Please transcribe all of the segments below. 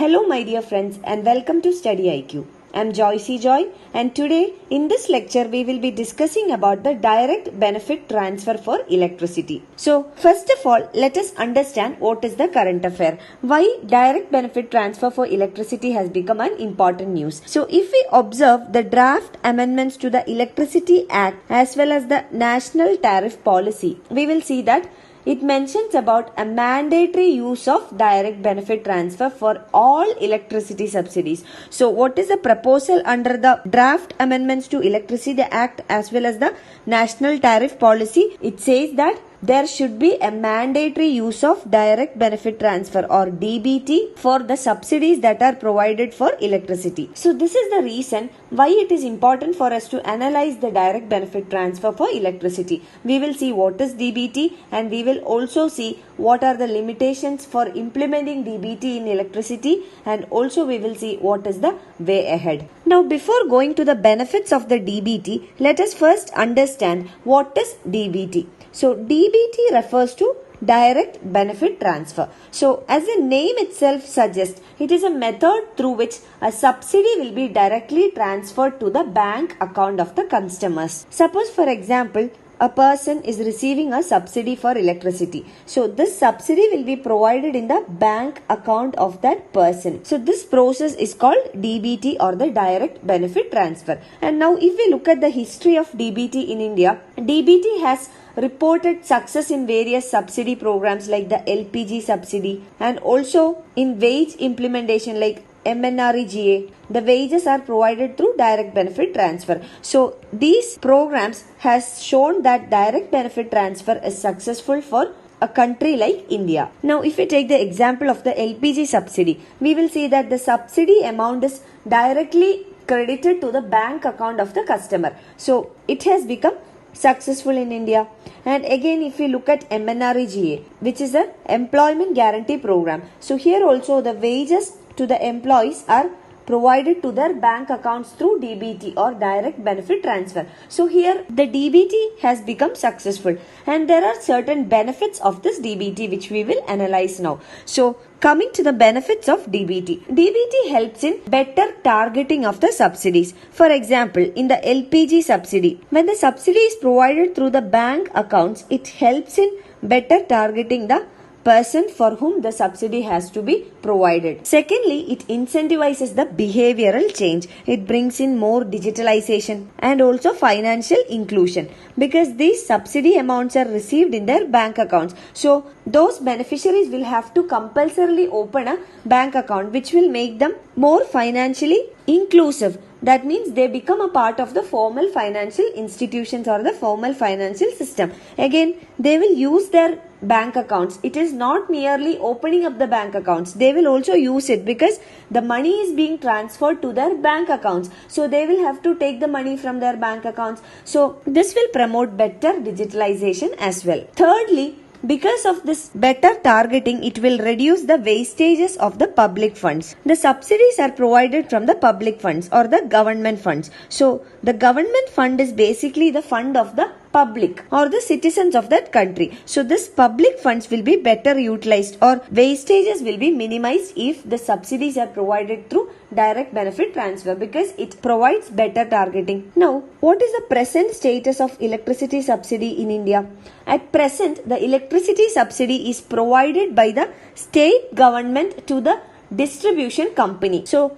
Hello my dear friends and welcome to StudyIQ. I am Joy, and today in this lecture we will be discussing about the direct benefit transfer for electricity. So first of all, let us understand what is the current affair. Why direct benefit transfer for electricity has become an important news. So if we observe the draft amendments to the Electricity Act as well as the National Tariff Policy, we will see that it mentions about a mandatory use of direct benefit transfer for all electricity subsidies. So what is the proposal under the draft amendments to Electricity Act as well as the National Tariff Policy? It says that there should be a mandatory use of direct benefit transfer or DBT for the subsidies that are provided for electricity. So this is the reason why it is important for us to analyze the direct benefit transfer for electricity. We will see what is DBT and we will also see what are the limitations for implementing DBT in electricity, and also we will see what is the way ahead. Now before going to the benefits of the DBT, let us first understand what is DBT. So DBT refers to direct benefit transfer. So as the name itself suggests, it is a method through which a subsidy will be directly transferred to the bank account of the customers. Suppose for example, a person is receiving a subsidy for electricity. So this subsidy will be provided in the bank account of that person. So this process is called DBT or the direct benefit transfer. And now if we look at the history of DBT in India, DBT has reported success in various subsidy programs like the LPG subsidy and also in wage implementation like MNREGA. The wages are provided through direct benefit transfer. So these programs has shown that direct benefit transfer is successful for a country like India. Now if we take the example of the LPG subsidy, we will see that the subsidy amount is directly credited to the bank account of the customer. So it has become successful in India. And again if we look at MNREGA, which is an employment guarantee program, so here also the wages to the employees are provided to their bank accounts through DBT or direct benefit transfer. So here the DBT has become successful, and there are certain benefits of this DBT which we will analyze now. So coming to the benefits of DBT. DBT helps in better targeting of the subsidies. For example, in the LPG subsidy, when the subsidy is provided through the bank accounts, it helps in better targeting the person for whom the subsidy has to be provided. Secondly, it incentivizes the behavioral change. It brings in more digitalization and also financial inclusion because these subsidy amounts are received in their bank accounts. So those beneficiaries will have to compulsorily open a bank account, which will make them more financially inclusive. That means they become a part of the formal financial institutions or the formal financial system. Again, they will use their bank accounts. It is not merely opening up the bank accounts. They will also use it because the money is being transferred to their bank accounts. So they will have to take the money from their bank accounts. So this will promote better digitalization as well. Thirdly, because of this better targeting, it will reduce the wastages of the public funds. The subsidies are provided from the public funds or the government funds. So the government fund is basically the fund of the public or the citizens of that country. So this public funds will be better utilized or wastages will be minimized if the subsidies are provided through direct benefit transfer because it provides better targeting. Now, what is the present status of electricity subsidy in India? At present, the electricity subsidy is provided by the state government to the distribution company. So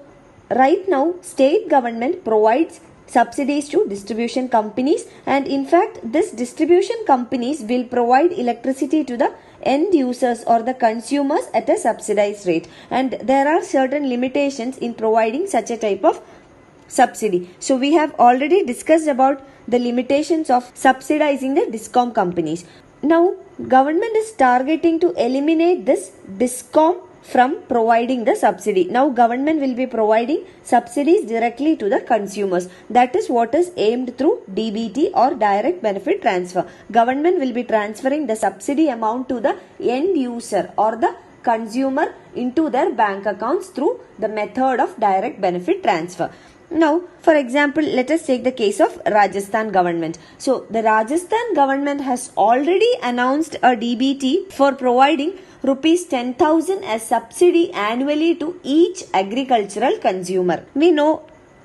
right now, state government provides subsidies to distribution companies, and in fact this distribution companies will provide electricity to the end users or the consumers at a subsidized rate, and there are certain limitations in providing such a type of subsidy. So we have already discussed about the limitations of subsidizing the Discom companies. Now government is targeting to eliminate this Discom from providing the subsidy. Now government will be providing subsidies directly to the consumers. That is what is aimed through DBT or direct benefit transfer. Government will be transferring the subsidy amount to the end user or the consumer into their bank accounts through the method of direct benefit transfer. Now, for example, let us take the case of Rajasthan government. So, the Rajasthan government has already announced a DBT for providing rupees 10,000 as subsidy annually to each agricultural consumer. We know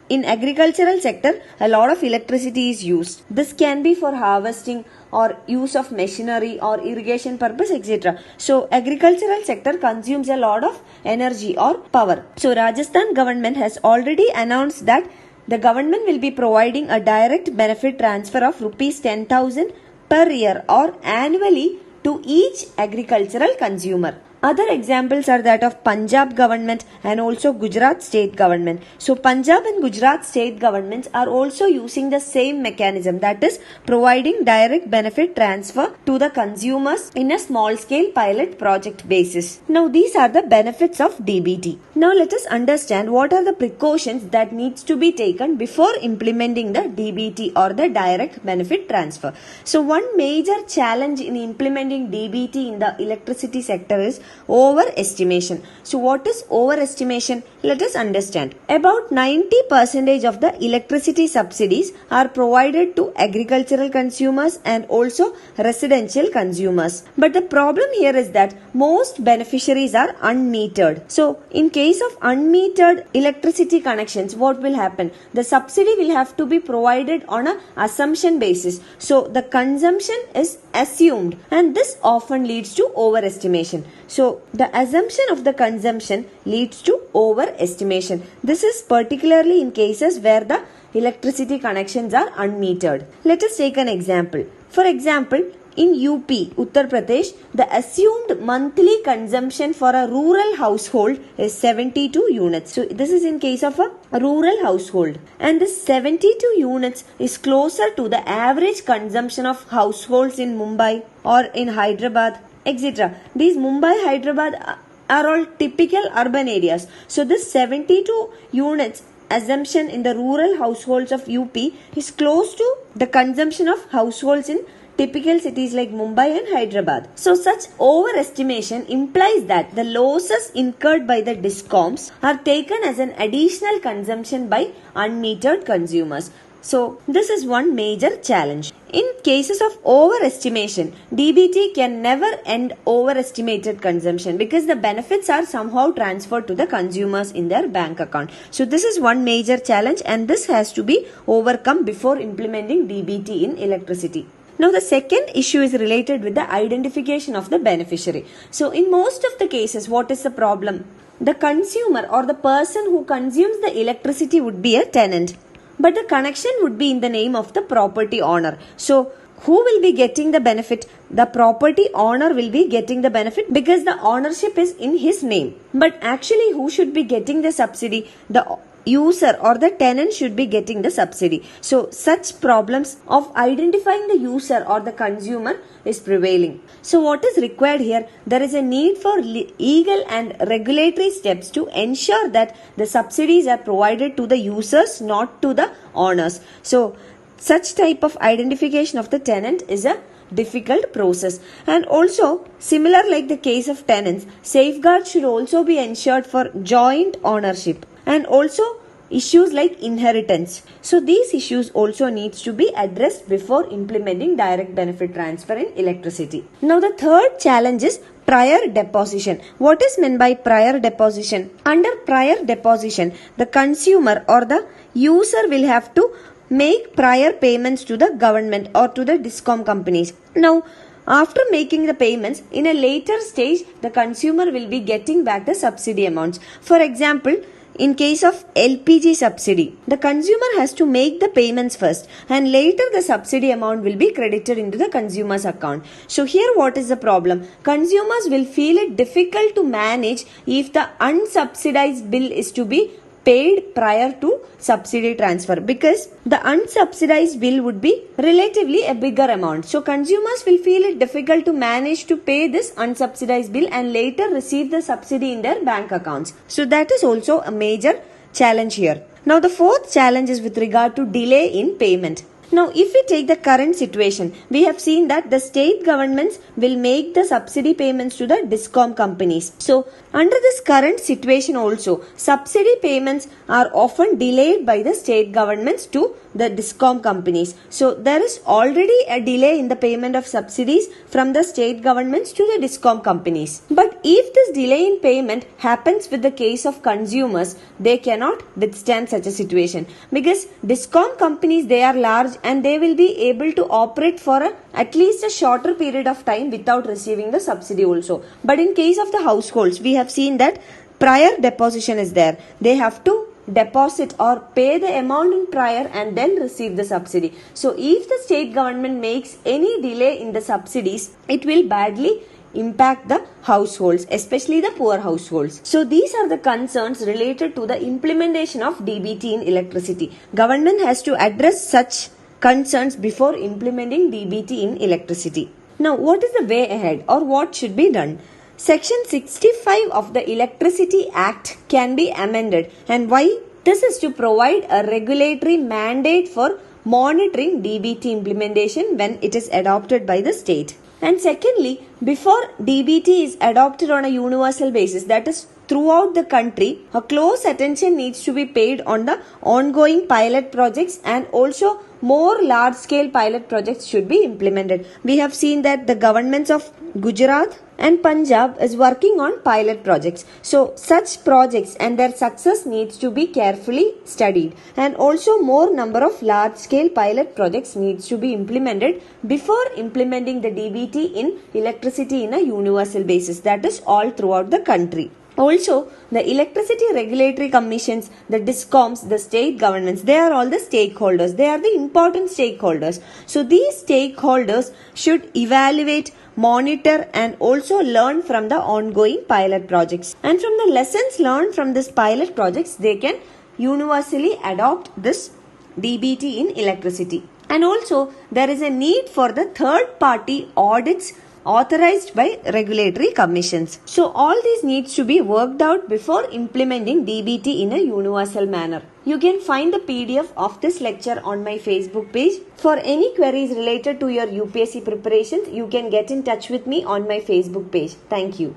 in agricultural sector, a lot of electricity is used. This can be for harvesting or use of machinery or irrigation purpose, etc. So agricultural sector consumes a lot of energy or power. So Rajasthan government has already announced that the government will be providing a direct benefit transfer of rupees 10,000 per year or annually to each agricultural consumer. Other examples are that of Punjab government and also Gujarat state government. So Punjab and Gujarat state governments are also using the same mechanism, that is providing direct benefit transfer to the consumers in a small scale pilot project basis. Now these are the benefits of DBT. Now let us understand what are the precautions that needs to be taken before implementing the DBT or the direct benefit transfer. So one major challenge in implementing DBT in the electricity sector is overestimation. So what is overestimation? Let us understand. About 90% of the electricity subsidies are provided to agricultural consumers and also residential consumers. But the problem here is that most beneficiaries are unmetered. So in case of unmetered electricity connections, what will happen? The subsidy will have to be provided on an assumption basis. So the consumption is assumed and this often leads to overestimation. So the assumption of the consumption leads to overestimation. This is particularly in cases where the electricity connections are unmetered. Let us take an example. For example, in UP, Uttar Pradesh, the assumed monthly consumption for a rural household is 72 units. So this is in case of a rural household. And this 72 units is closer to the average consumption of households in Mumbai or in Hyderabad, etc. These Mumbai, Hyderabad are all typical urban areas. So this 72 units assumption in the rural households of UP is close to the consumption of households in typical cities like Mumbai and Hyderabad. So such overestimation implies that the losses incurred by the Discoms are taken as an additional consumption by unmetered consumers. So this is one major challenge. In cases of overestimation, DBT can never end overestimated consumption because the benefits are somehow transferred to the consumers in their bank account. So this is one major challenge and this has to be overcome before implementing DBT in electricity. Now the second issue is related with the identification of the beneficiary. So in most of the cases, what is the problem? The consumer or the person who consumes the electricity would be a tenant, but the connection would be in the name of the property owner. So who will be getting the benefit? The property owner will be getting the benefit because the ownership is in his name. But actually who should be getting the subsidy? The user or the tenant should be getting the subsidy. So such problems of identifying the user or the consumer is prevailing. So what is required here? There is a need for legal and regulatory steps to ensure that the subsidies are provided to the users, not to the owners. So such type of identification of the tenant is a difficult process. And also, similar like the case of tenants, safeguards should also be ensured for joint ownership and also issues like inheritance. So these issues also needs to be addressed before implementing direct benefit transfer in electricity. Now the third challenge is prior deposition. What is meant by prior deposition? Under prior deposition, the consumer or the user will have to make prior payments to the government or to the Discom companies. Now, after making the payments, in a later stage, the consumer will be getting back the subsidy amounts. For example, in case of LPG subsidy, the consumer has to make the payments first and later the subsidy amount will be credited into the consumer's account. So here what is the problem? Consumers will feel it difficult to manage if the unsubsidized bill is to be paid prior to subsidy transfer because the unsubsidized bill would be relatively a bigger amount. So consumers will feel it difficult to manage to pay this unsubsidized bill and later receive the subsidy in their bank accounts. So that is also a major challenge here. Now the fourth challenge is with regard to delay in payment. Now, if we take the current situation, we have seen that the state governments will make the subsidy payments to the Discom companies. So, under this current situation also, subsidy payments are often delayed by the state governments to the Discom companies. So there is already a delay in the payment of subsidies from the state governments to the Discom companies. But if this delay in payment happens with the case of consumers, they cannot withstand such a situation, because Discom companies, they are large and they will be able to operate for at least a shorter period of time without receiving the subsidy also. But in case of the households, we have seen that prior deposition is there. They have to deposit or pay the amount in prior and then receive the subsidy. So if the state government makes any delay in the subsidies, it will badly impact the households, especially the poor households. So these are the concerns related to the implementation of DBT in electricity. Government has to address such concerns before implementing DBT in electricity. Now, what is the way ahead, or what should be done? Section 65 of the Electricity Act can be amended, and why? This is to provide a regulatory mandate for monitoring DBT implementation when it is adopted by the state. And secondly, before DBT is adopted on a universal basis, that is throughout the country, a close attention needs to be paid on the ongoing pilot projects, and also more large scale pilot projects should be implemented. We have seen that the governments of Gujarat and Punjab is working on pilot projects. So such projects and their success needs to be carefully studied, and also more number of large scale pilot projects needs to be implemented before implementing the DBT in electricity in a universal basis, that is all throughout the country. Also, the electricity regulatory commissions, the Discoms, the state governments, they are all the stakeholders. They are the important stakeholders. So these stakeholders should evaluate, monitor and also learn from the ongoing pilot projects. And from the lessons learned from this pilot projects, they can universally adopt this DBT in electricity. And also there is a need for the third party audits authorized by regulatory commissions. So all these needs to be worked out before implementing DBT in a universal manner. You can find the PDF of this lecture on my Facebook page. For any queries related to your UPSC preparations, you can get in touch with me on my Facebook page. Thank you.